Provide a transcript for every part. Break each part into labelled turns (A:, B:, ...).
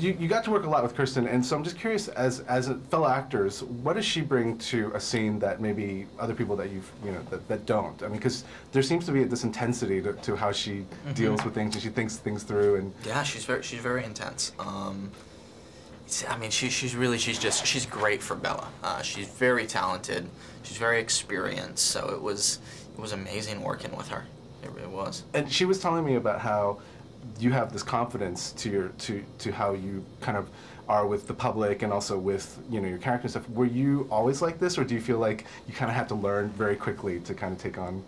A: you got to work a lot with Kirsten, and so I'm just curious, as fellow actors, what does she bring to a scene that maybe other people that that don't? I mean, because there seems to be this intensity to how she deals with things, and she thinks things through. And
B: yeah, she's very intense. I mean, she's great for Bella. She's very talented. She's very experienced. So it was amazing working with her. It was. And
A: she was telling me about how you have this confidence to how you kind of are with the public and also with your character and stuff. Were you always like this, or do you feel like you kind of had to learn very quickly to kind of take on?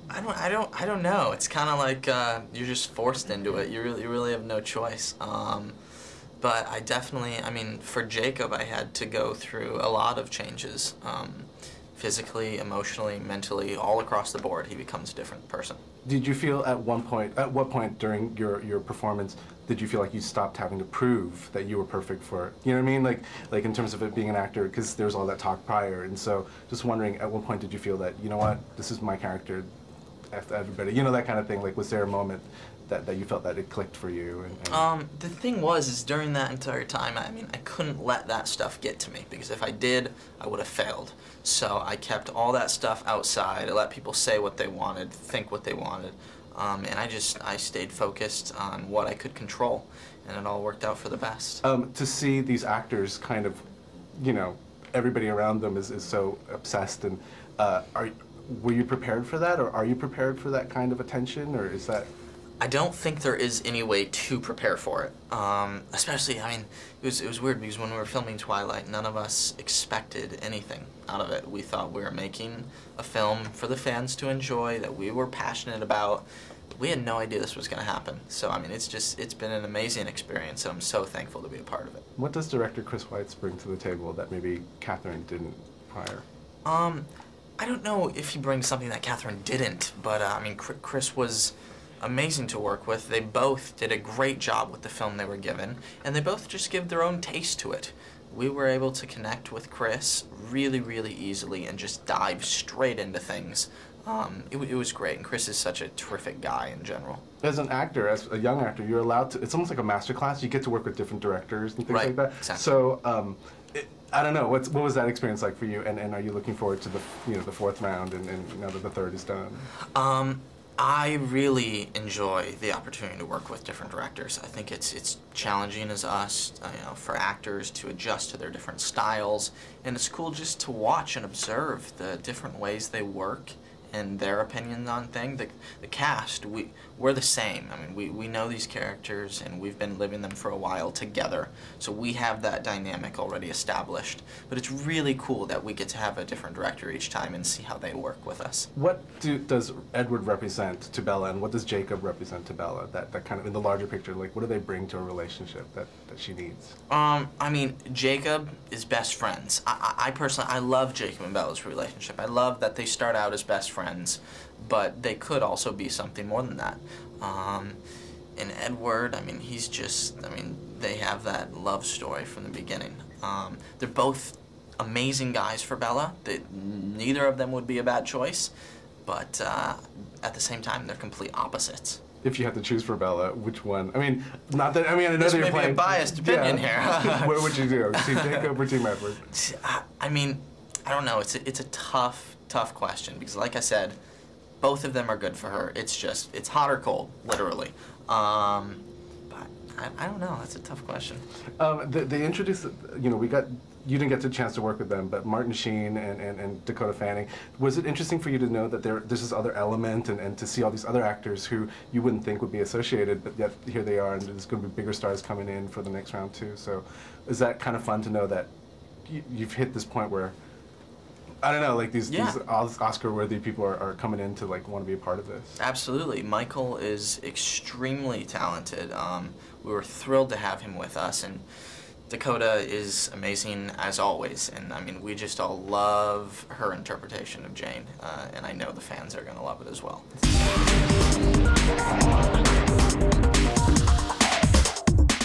B: I don't know. It's kind of like you're just forced into it. You really have no choice. But I mean, for Jacob, I had to go through a lot of changes, physically, emotionally, mentally, all across the board. He becomes a different person. Did
A: you feel at what point during your performance, did you feel like you stopped having to prove that you were perfect for it? You know what I mean? Like in terms of it being an actor, because there was all that talk prior, and so just wondering, at what point did you feel that, you know what, this is my character, after everybody, that kind of thing? Like, was there a moment that you felt that it clicked for you?
B: The thing is during that entire time, I mean, I couldn't let that stuff get to me, because if I did, I would have failed. So I kept all that stuff outside. I let people say what they wanted, think what they wanted, and I stayed focused on what I could control, and it all worked out for the best.
A: To see these actors kind of, everybody around them is so obsessed, and were you prepared for that, or are you prepared for that kind of attention, or is that?
B: I don't think there is any way to prepare for it. Especially, I mean, it was weird because when we were filming Twilight, none of us expected anything out of it. We thought we were making a film for the fans to enjoy, that we were passionate about. We had no idea this was going to happen. So, I mean, it's been an amazing experience, and I'm so thankful to be a part of it.
A: What does director Chris Weitz bring to the table that maybe Catherine didn't prior?
B: I don't know if he brings something that Catherine didn't, but, I mean, Chris was amazing to work with. They both did a great job with the film they were given, and they both just give their own taste to it. We were able to connect with Chris really easily and just dive straight into things. It was great, and Chris is such a terrific guy in general.
A: As an actor, as a young actor, you're allowed to, it's almost like a master class. You get to work with different directors and things like that.
B: Exactly.
A: So, I don't know, what was that experience like for you, and are you looking forward to the the fourth round and now that the third is done?
B: I really enjoy the opportunity to work with different directors. I think it's challenging as us, for actors to adjust to their different styles, and it's cool just to watch and observe the different ways they work and their opinions on things. The cast, we're the same. I mean, we know these characters, and we've been living them for a while together, so we have that dynamic already established. But it's really cool that we get to have a different director each time and see how they work with us.
A: What does Edward represent to Bella, and what does Jacob represent to Bella, that kind of, in the larger picture, like, what do they bring to a relationship that she needs?
B: I mean, Jacob is best friends. I personally, I love Jacob and Bella's relationship. I love that they start out as best friends, but they could also be something more than that. And Edward, I mean, he's just, I mean, they have that love story from the beginning. They're both amazing guys for Bella. Neither of them would be a bad choice, but at the same time, they're complete opposites.
A: If you had to choose for Bella, which one? I mean, not that, I mean, I know
B: this
A: that you're
B: playing. This may be a biased opinion here.
A: What would you do? Team Jacob or Team Edward?
B: I mean, I don't know. It's a tough question, because like I said, both of them are good for her. It's just, it's hot or cold, literally. But I don't know. That's a tough question.
A: They introduced, you didn't get the chance to work with them, but Martin Sheen and Dakota Fanning. Was it interesting for you to know that there's this other element, and to see all these other actors who you wouldn't think would be associated, but yet here they are, and there's going to be bigger stars coming in for the next round too. So is that kind of fun to know that you've hit this point where, I don't know, like these Oscar-worthy people are coming in to like want to be a part of this?
B: Absolutely. Michael is extremely talented. We were thrilled to have him with us, and Dakota is amazing as always, and I mean, we just all love her interpretation of Jane, and I know the fans are going to love it as well.